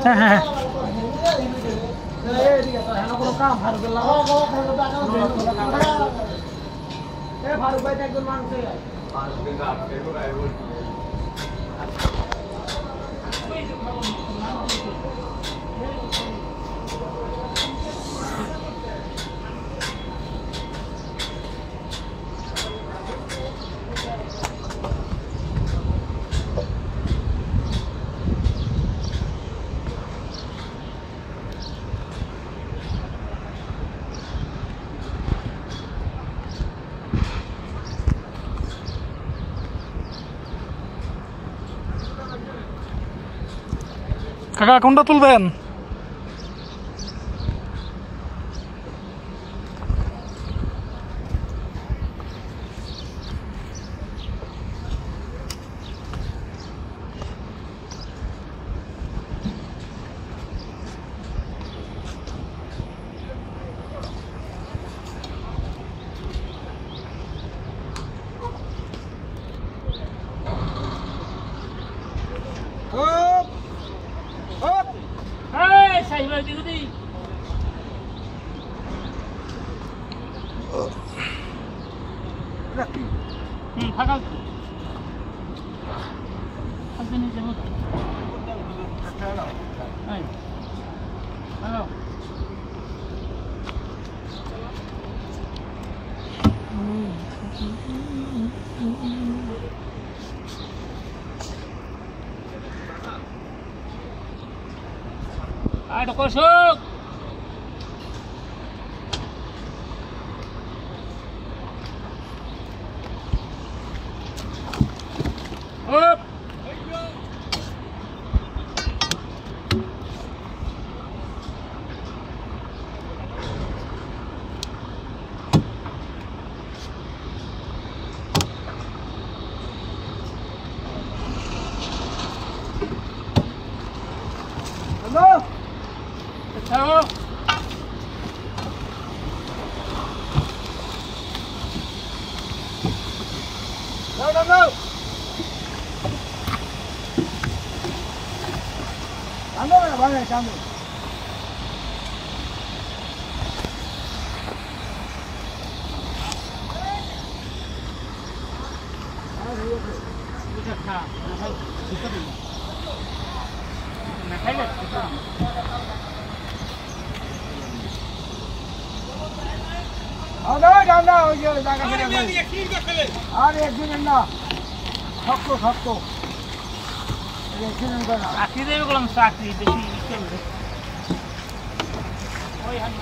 হ্যাঁ হ্যাঁ কাকা কোনটা তুলবেন? Ada kosong. Up. Hello. Hello. No. Vale, cambio. Aquí debe con sacri de chile. Oi, hani.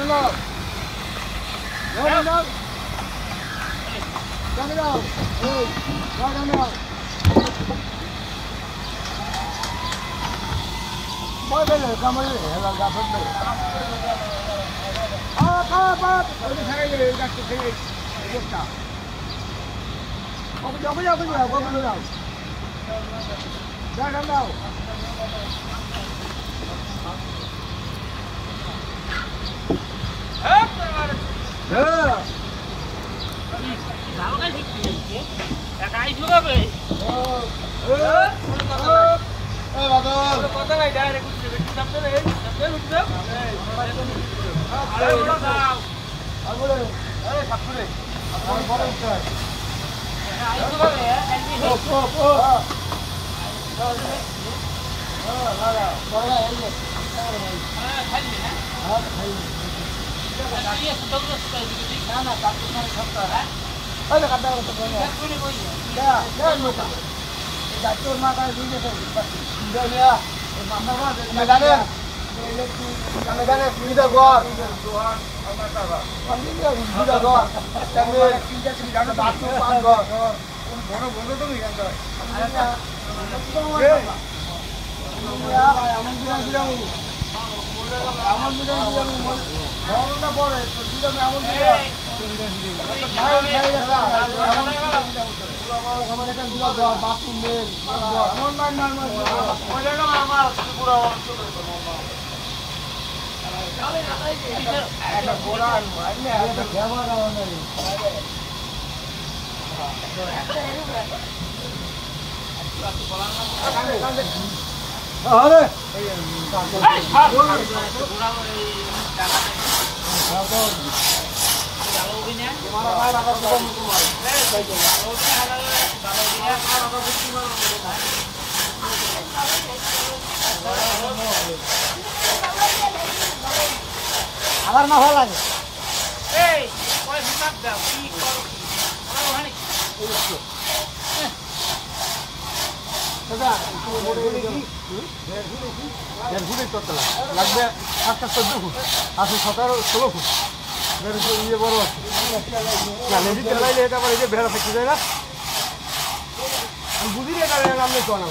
No. Camera. Hey, camera. Muévele, cámara, la gafas. Ah, ini saya ini dah selesai. Ini dah. Apa jauh? Dah dah. Kayak juga be. Badal. Kota ngai direct kudu sampai le. Sampai lu tuh. Ayo daw. Ayo sapure. Apa bora utar. Ayo juga be ya. Laga. Bora ini. Khali na. Khali. Iya, sudah sekali begini. Nah, takutnya sektor. Ada kata orang sebenarnya. Ya, muka. Jatuh makan dunia tu. Dunia. Mama Medan. Medan sudah gua. Tuhan, Allah Taala. Panggilnya sudah gua. Kami pinjam sembilan batu pan gua. Bono tu ni kan tu. Ya, aman bilang. Aman bilang. Orang dah boleh. Sudah aman bilang. আবার না ভালো লাগে লাগবে 14 foot আছে 17-16 foot ইয়ে বড় আছে lady তেলাইলে এটা আবার এই যে ভেড়া ফেঁকে যায় না আমি বুঝি এটা নাম নেই তো না